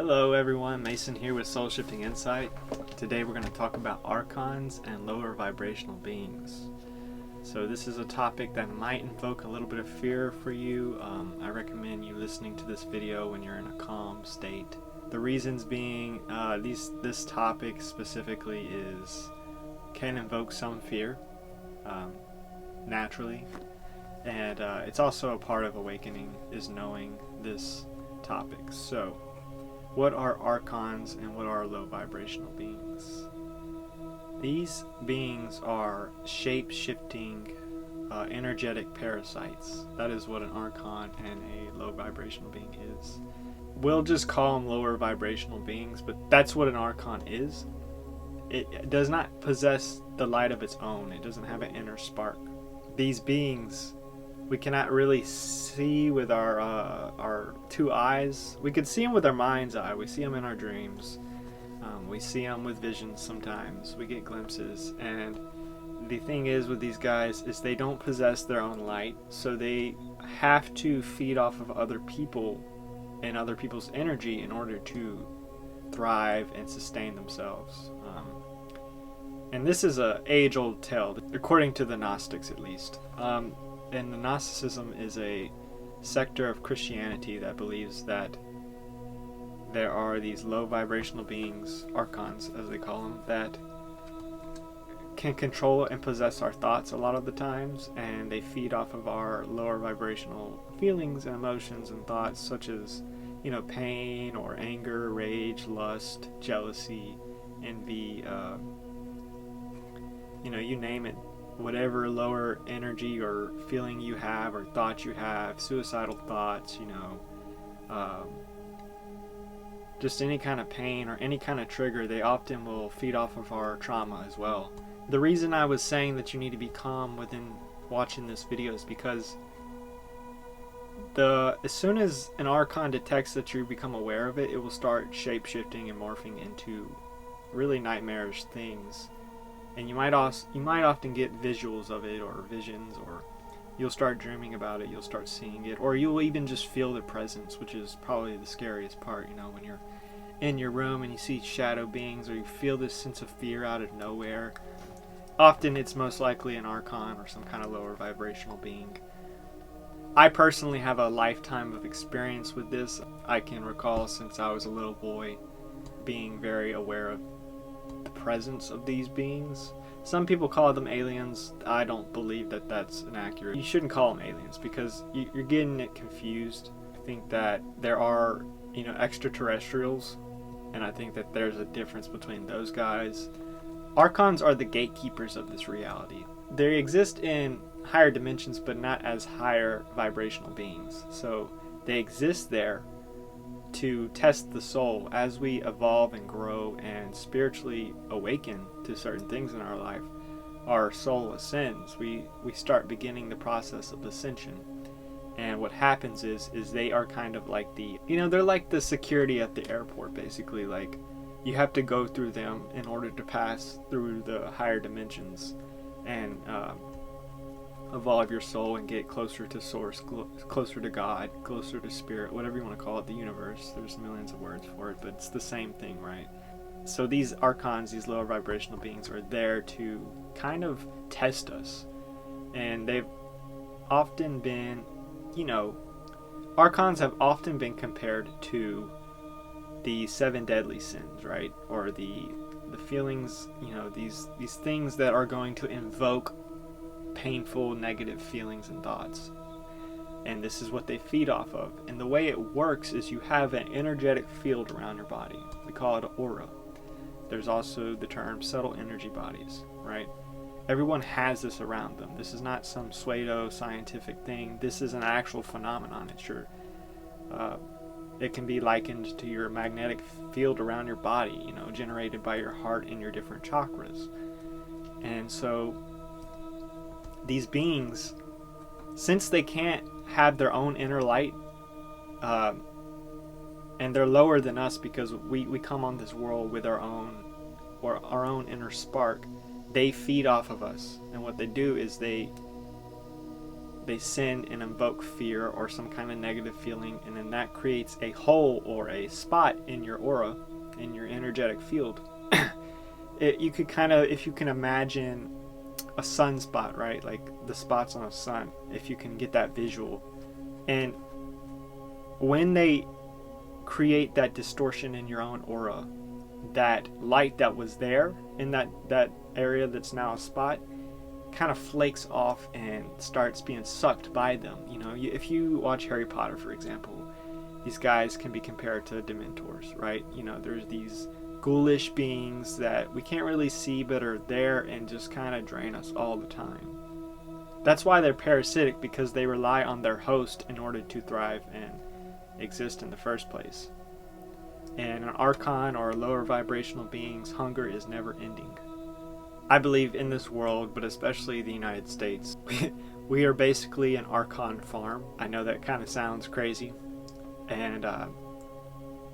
Hello everyone, Mason here with Soul Shifting Insight. Today we're going to talk about Archons and Lower Vibrational Beings. So this is a topic that might invoke a little bit of fear for you. I recommend you listening to this video when you're in a calm state. The reasons being, this topic specifically can invoke some fear, naturally. And it's also a part of awakening, is knowing this topic. So, what are Archons and what are low vibrational beings? These beings are shape-shifting, energetic parasites. That is what an Archon and a low vibrational being is. We'll just call them lower vibrational beings, but that's what an Archon is. It does not possess the light of its own. It doesn't have an inner spark. These beings, we cannot really see with our two eyes. We could see them with our mind's eye. We see them in our dreams. We see them with visions sometimes. We get glimpses. And the thing is with these guys is they don't possess their own light. So they have to feed off of other people and other people's energy in order to thrive and sustain themselves. And this is a age-old tale, according to the Gnostics at least. And the Gnosticism is a sector of Christianity that believes that there are these low vibrational beings, Archons as they call them, that can control and possess our thoughts a lot of the times, and they feed off of our lower vibrational feelings and emotions and thoughts, such as, pain or anger, rage, lust, jealousy, envy, you name it. Whatever lower energy or feeling you have or thought you have, suicidal thoughts, just any kind of pain or any kind of trigger, they often will feed off of our trauma as well. The reason I was saying that you need to be calm within watching this video is because as soon as an Archon detects that you become aware of it, it will start shape-shifting and morphing into really nightmarish things. And you might often get visuals of it, or visions, or you'll start dreaming about it, you'll start seeing it, or you'll even just feel the presence, which is probably the scariest part, when you're in your room and you see shadow beings, or you feel this sense of fear out of nowhere. Often it's most likely an Archon or some kind of lower vibrational being. I personally have a lifetime of experience with this. I can recall since I was a little boy being very aware of the presence of these beings. Some people call them aliens. I don't believe that that's inaccurate. You shouldn't call them aliens because you're getting it confused. I think that there are, extraterrestrials, and I think that there's a difference between those guys. Archons are the gatekeepers of this reality. They exist in higher dimensions, but not as higher vibrational beings. So they exist there to test the soul as we evolve and grow and spiritually awaken to certain things in our life. Our soul ascends. We start beginning the process of ascension. And what happens is they are kind of like they're like the security at the airport, basically. Like, you have to go through them in order to pass through the higher dimensions and evolve your soul and get closer to source, closer to God, closer to spirit, whatever you want to call it, the universe. There's millions of words for it, but it's the same thing, right? So these Archons, these lower vibrational beings, are there to kind of test us. And they've often been, Archons have often been compared to the 7 deadly sins, right? Or the feelings, these things that are going to invoke painful, negative feelings and thoughts. And this is what they feed off of. And the way it works is you have an energetic field around your body. We call it an aura. There's also the term subtle energy bodies, right? Everyone has this around them. This is not some pseudo-scientific thing. This is an actual phenomenon. It can be likened to your magnetic field around your body, generated by your heart and your different chakras. And so these beings, since they can't have their own inner light, and they're lower than us because we come on this world with our own inner spark, they feed off of us. And what they do is they they sin and invoke fear or some kind of negative feeling, and then that creates a hole or a spot in your aura, in your energetic field. You could kind of, if you can imagine a sunspot, right? Like the spots on a sun, if you can get that visual. And when they create that distortion in your own aura, that light that was there in that area that's now a spot kind of flakes off and starts being sucked by them. You know, if you watch Harry Potter, for example, these guys can be compared to Dementors, right? You know, there's these ghoulish beings that we can't really see but are there and just kind of drain us all the time. That's why they're parasitic, because they rely on their host in order to thrive and exist in the first place. And an Archon or lower vibrational being's hunger is never ending. I believe in this world, but especially the United States, we are basically an Archon farm. I know that kind of sounds crazy, and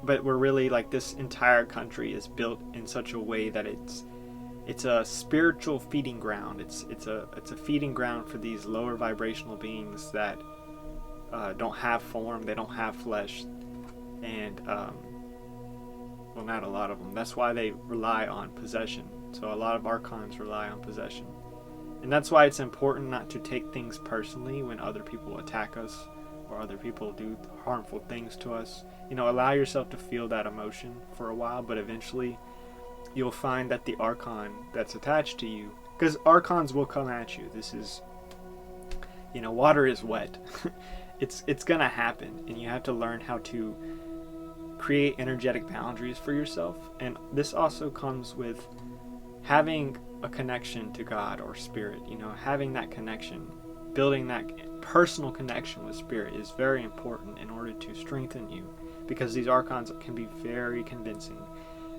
but we're really, like, this entire country is built in such a way that it's a spiritual feeding ground. It's a feeding ground for these lower vibrational beings that don't have form, they don't have flesh, and well, not a lot of them. That's why they rely on possession. So a lot of Archons rely on possession, and that's why it's important not to take things personally when other people attack us or other people do harmful things to us. You know, allow yourself to feel that emotion for a while, but eventually you'll find that the Archon that's attached to you, because Archons will come at you. This is, you know, water is wet. It's gonna happen, and you have to learn how to create energetic boundaries for yourself. And this also comes with having a connection to God or Spirit. You know, having that connection, building that personal connection with Spirit is very important in order to strengthen you, because these Archons can be very convincing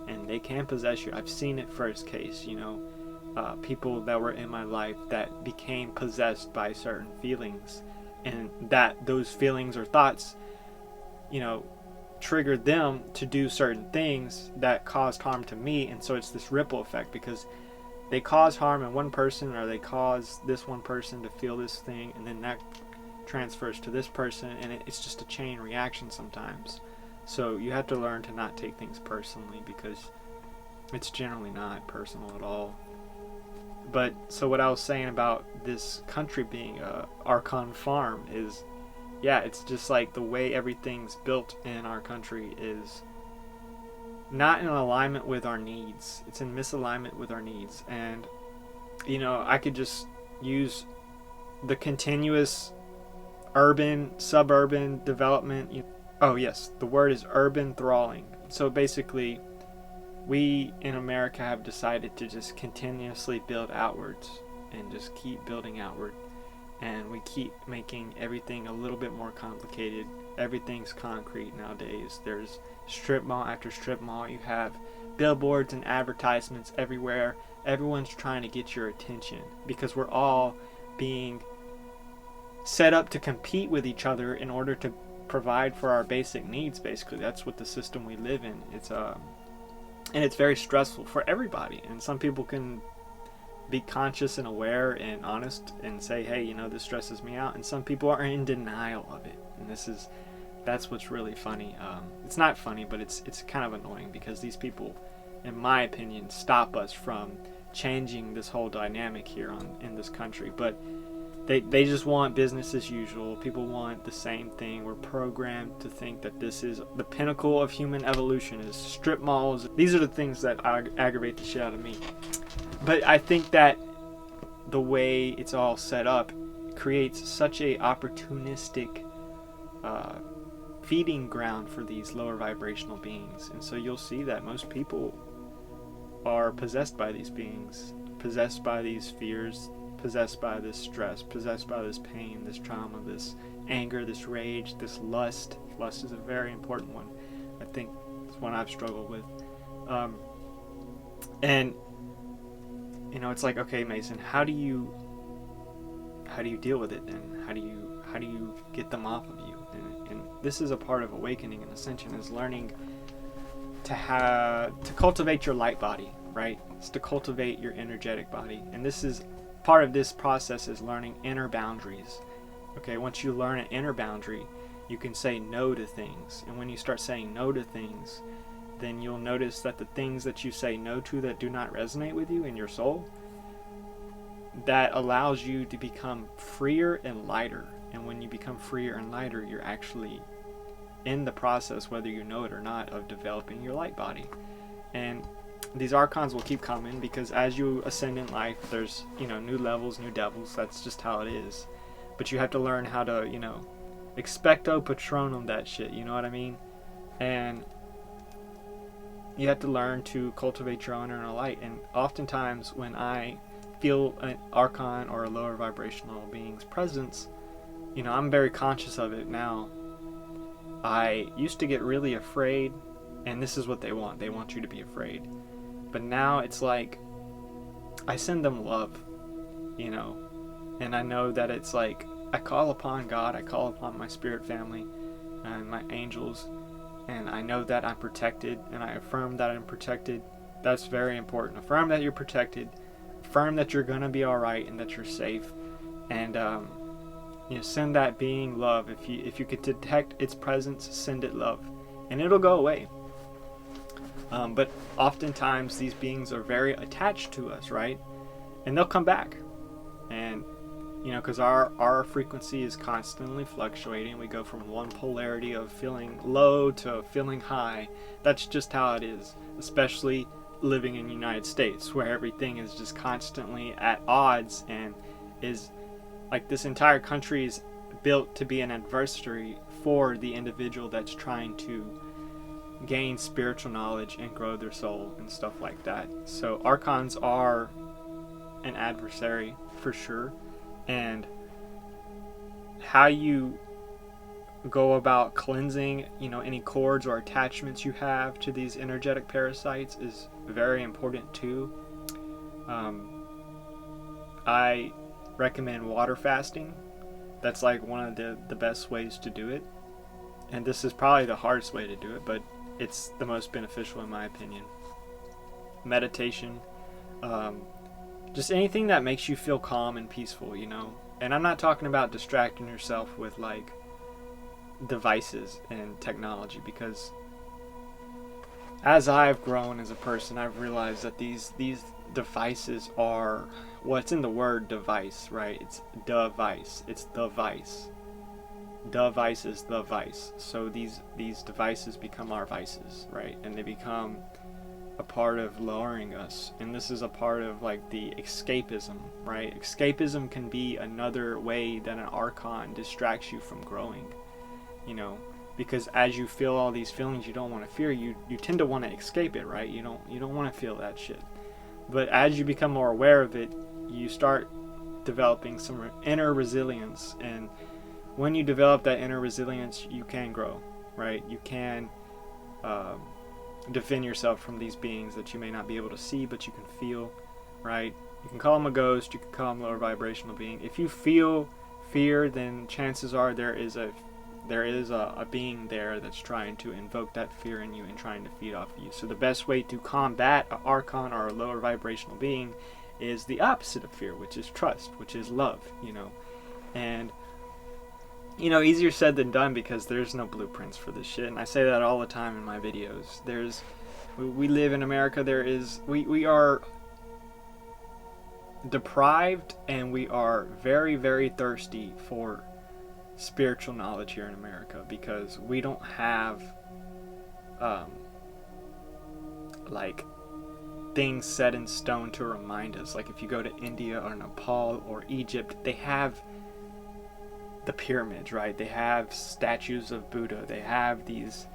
and they can possess you. I've seen it first case, you know, people that were in my life that became possessed by certain feelings, and that those feelings or thoughts, you know, triggered them to do certain things that caused harm to me. And so it's this ripple effect, because they cause harm in one person, or they cause this one person to feel this thing, and then that transfers to this person, and it's just a chain reaction sometimes. So you have to learn to not take things personally, because it's generally not personal at all. But so what I was saying about this country being a Archon farm is, yeah, it's just like the way everything's built in our country is not in alignment with our needs. It's in misalignment with our needs. And, you know, I could just use the continuous urban, suburban development. Oh yes, the word is urban thralling. So basically, we in America have decided to just continuously build outwards and just keep building outward. And we keep making everything a little bit more complicated. Everything's concrete nowadays. There's strip mall after strip mall. You have billboards and advertisements everywhere. Everyone's trying to get your attention, because we're all being set up to compete with each other in order to provide for our basic needs. Basically, that's what the system we live in. And it's very stressful for everybody. And some people can be conscious and aware and honest and say, hey, you know, this stresses me out. And some people are in denial of it. And that's what's really funny. It's not funny, but it's kind of annoying, because these people, in my opinion, stop us from changing this whole dynamic here in this country. But they just want business as usual. People want the same thing. We're programmed to think that this is the pinnacle of human evolution, is strip malls. These are the things that aggravate the shit out of me. But I think that the way it's all set up creates such a opportunistic feeding ground for these lower vibrational beings. And so you'll see that most people are possessed by these beings, possessed by these fears, possessed by this stress, possessed by this pain, this trauma, this anger, this rage, this lust. Lust is a very important one. I think it's one I've struggled with. And you know, it's like, okay, Mason, how do you deal with it then? How do you get them off of you? And this is a part of awakening and ascension, is learning to cultivate your light body, right? It's to cultivate your energetic body. And this is part of this process, is learning inner boundaries. Okay, once you learn an inner boundary, you can say no to things. And when you start saying no to things, then you'll notice that the things that you say no to that do not resonate with you in your soul, that allows you to become freer and lighter. And when you become freer and lighter, you're actually in the process, whether you know it or not, of developing your light body. And these archons will keep coming, because as you ascend in life, there's, new levels, new devils. That's just how it is. But you have to learn how to, expecto patronum that shit, you know what I mean? And you have to learn to cultivate your own inner light. And oftentimes when I feel an archon or a lower vibrational being's presence, I'm very conscious of it now. I used to get really afraid, and this is what they want. They want you to be afraid. But now it's like I send them love, and I know that it's like I call upon God, I call upon my spirit family and my angels, and I know that I'm protected, and I affirm that I'm protected. That's very important. Affirm that you're protected. Affirm that you're going to be all right and that you're safe. And send that being love. If you could detect its presence, send it love, and it'll go away. But oftentimes these beings are very attached to us, right? And they'll come back. And because our frequency is constantly fluctuating. We go from one polarity of feeling low to feeling high. That's just how it is, especially living in the United States, where everything is just constantly at odds, and is like this entire country is built to be an adversary for the individual that's trying to gain spiritual knowledge and grow their soul and stuff like that. So archons are an adversary for sure. And how you go about cleansing, any cords or attachments you have to these energetic parasites is very important too. I recommend water fasting. That's like one of the best ways to do it. And this is probably the hardest way to do it, but it's the most beneficial in my opinion. Meditation, just anything that makes you feel calm and peaceful, And I'm not talking about distracting yourself with like devices and technology, because as I've grown as a person, I've realized that these devices are, what's in the word device, right? It's device. It's the vice. Device is the vice. So these devices become our vices, right? And they become a part of lowering us. And this is a part of like the escapism, right? Escapism can be another way that an archon distracts you from growing, because as you feel all these feelings you don't want to fear, you tend to want to escape it, right? You don't want to feel that shit. But as you become more aware of it, you start developing some inner resilience. And when you develop that inner resilience, you can grow, right? You can defend yourself from these beings that you may not be able to see, but you can feel, right? You can call them a ghost, you can call them lower vibrational being. If you feel fear, then chances are there is a being there that's trying to invoke that fear in you and trying to feed off of you. So the best way to combat an archon or a lower vibrational being is the opposite of fear, which is trust, which is love, And easier said than done, because there's no blueprints for this shit, and I say that all the time in my videos. We live in America. We are deprived, and we are very, very thirsty for spiritual knowledge here in America, because we don't have like things set in stone to remind us. Like if you go to India or Nepal or Egypt, they have the pyramids, right? They have statues of Buddha. They have these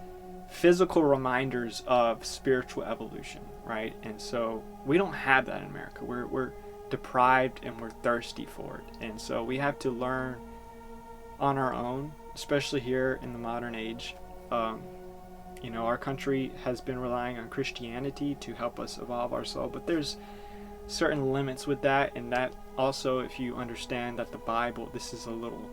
physical reminders of spiritual evolution, right? And so we don't have that in America. We're deprived and we're thirsty for it. And so we have to learn on our own, especially here in the modern age. Our country has been relying on Christianity to help us evolve our soul, but there's certain limits with that. And that also, if you understand that the Bible, this is a little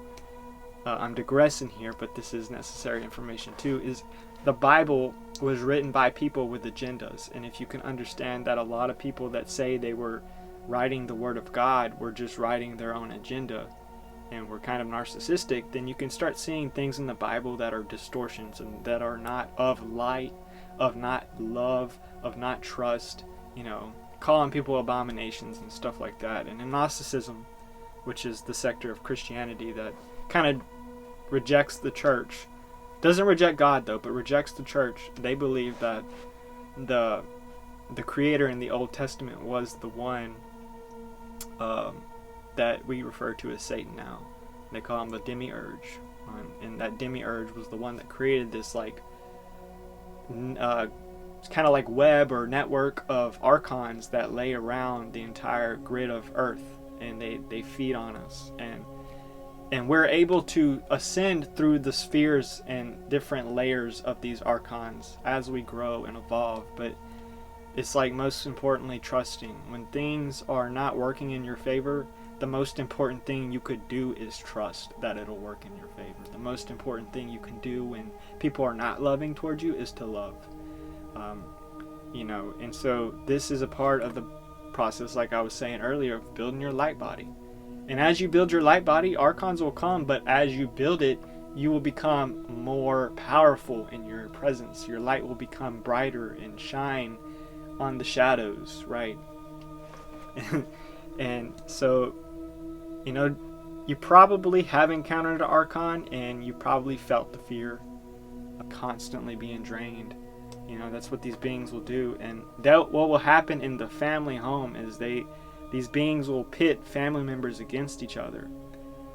I'm digressing here, but this is necessary information too, is the Bible was written by people with agendas. And if you can understand that a lot of people that say they were writing the Word of God were just writing their own agenda, and we're kind of narcissistic, then you can start seeing things in the Bible that are distortions and that are not of light, of not love, of not trust, calling people abominations and stuff like that. And in Gnosticism, which is the sector of Christianity that kind of rejects the church, doesn't reject God though, but rejects the church, they believe that the creator in the Old Testament was the one that we refer to as Satan now. They call him the demiurge, and that demiurge was the one that created this kind of like web or network of archons that lay around the entire grid of Earth, and they feed on us, and we're able to ascend through the spheres and different layers of these archons as we grow and evolve. But it's like, most importantly, trusting. When things are not working in your favor, the most important thing you could do is trust that it'll work in your favor. The most important thing you can do when people are not loving towards you is to love. And so this is a part of the process, like I was saying earlier, of building your light body. And as you build your light body, archons will come, but as you build it, you will become more powerful in your presence. Your light will become brighter and shine on the shadows, right? And so, you probably have encountered an archon, and you probably felt the fear of constantly being drained. That's what these beings will do. And what will happen in the family home is these beings will pit family members against each other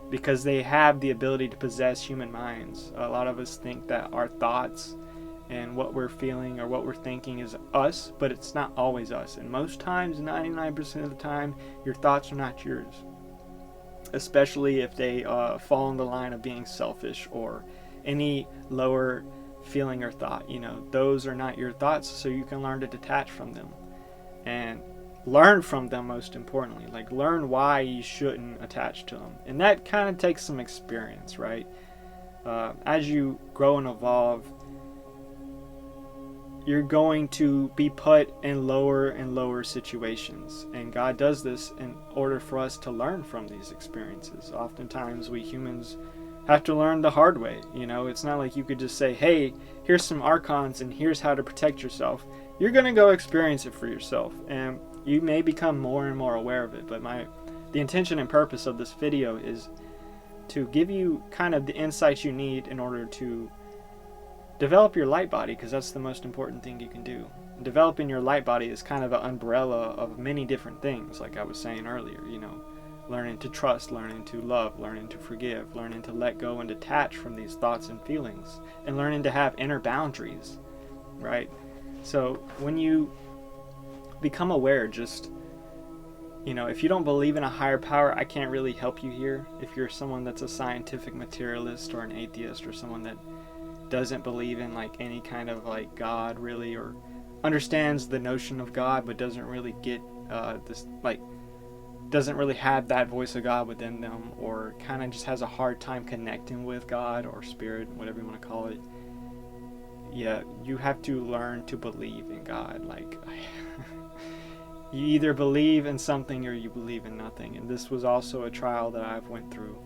because they have the ability to possess human minds. A lot of us think that our thoughts and what we're feeling or what we're thinking is us, but it's not always us. And most times, 99% of the time, your thoughts are not yours. Especially if they fall in the line of being selfish or any lower feeling or thought. Those are not your thoughts, so you can learn to detach from them. And learn from them, most importantly. Like, learn why you shouldn't attach to them. And that kind of takes some experience, right? As you grow and evolve, you're going to be put in lower and lower situations. And God does this in order for us to learn from these experiences. Oftentimes, we humans have to learn the hard way. It's not like you could just say, hey, here's some archons and here's how to protect yourself. You're going to go experience it for yourself. And you may become more and more aware of it. But the intention and purpose of this video is to give you kind of the insights you need in order to develop your light body, because that's the most important thing you can do. Developing your light body is kind of an umbrella of many different things, like I was saying earlier. Learning to trust, learning to love, learning to forgive, learning to let go and detach from these thoughts and feelings, and learning to have inner boundaries, right? So when you become aware, just, if you don't believe in a higher power, I can't really help you here. If you're someone that's a scientific materialist or an atheist or someone that doesn't believe in any kind of God really, or understands the notion of God but doesn't really get doesn't really have that voice of God within them, or kind of just has a hard time connecting with God or spirit, whatever you want to call it, you have to learn to believe in God. You either believe in something or you believe in nothing. And this was also a trial that I've went through.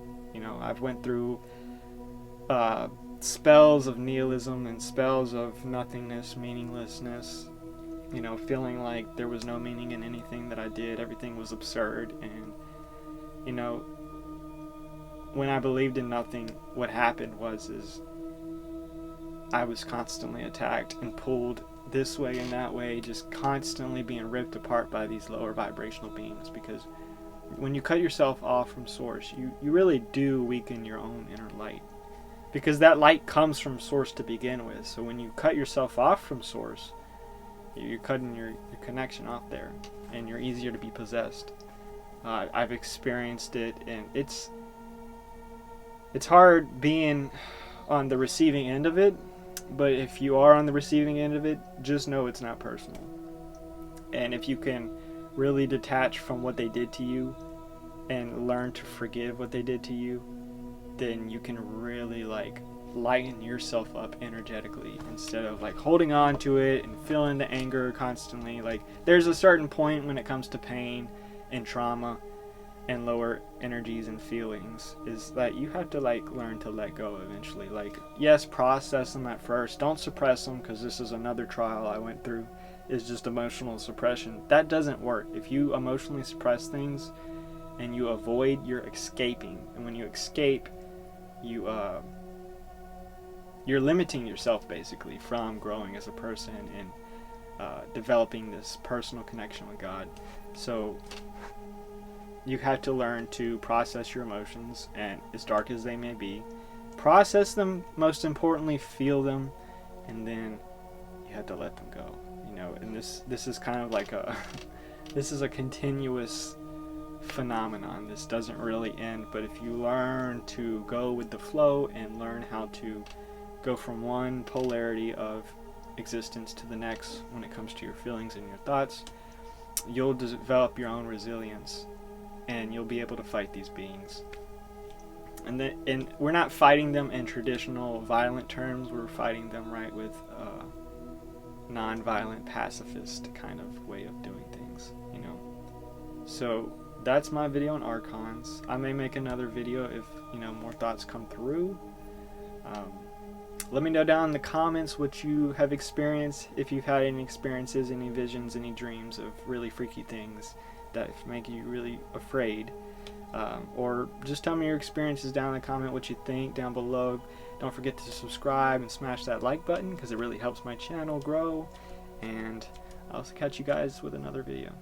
I've went through spells of nihilism and spells of nothingness, meaninglessness, feeling like there was no meaning in anything that I did. Everything was absurd. And, when I believed in nothing, what happened was I was constantly attacked and pulled this way and that way, just constantly being ripped apart by these lower vibrational beings. Because when you cut yourself off from source, you really do weaken your own inner light. Because that light comes from source to begin with. So when you cut yourself off from source, you're cutting your connection off there, and you're easier to be possessed. I've experienced it, and it's hard being on the receiving end of it, but if you are on the receiving end of it, just know it's not personal. And if you can really detach from what they did to you and learn to forgive what they did to you, then you can really lighten yourself up energetically, instead of holding on to it and feeling the anger constantly. There's a certain point when it comes to pain and trauma and lower energies and feelings is that you have to like learn to let go eventually. Like, yes, process them at first. Don't suppress them, because this is another trial I went through, is just emotional suppression. That doesn't work. If you emotionally suppress things and you avoid, you're escaping. And when you escape, you're limiting yourself basically from growing as a person and developing this personal connection with God. So you have to learn to process your emotions, and as dark as they may be, process them, most importantly feel them, and then you have to let them go, you know. And this is kind of like a this is a continuous phenomenon. This doesn't really end, but if you learn to go with the flow and learn how to go from one polarity of existence to the next when it comes to your feelings and your thoughts, you'll develop your own resilience, and you'll be able to fight these beings. And we're not fighting them in traditional violent terms. We're fighting them right with non-violent, pacifist kind of way of doing things, you know. So that's my video on Archons. I may make another video if, you know, more thoughts come through. Let me know down in the comments what you have experienced, if you've had any experiences, any visions, any dreams of really freaky things that make you really afraid. Or just tell me your experiences down in the comment, what you think down below. Don't forget to subscribe and smash that like button, because it really helps my channel grow. And I'll catch you guys with another video.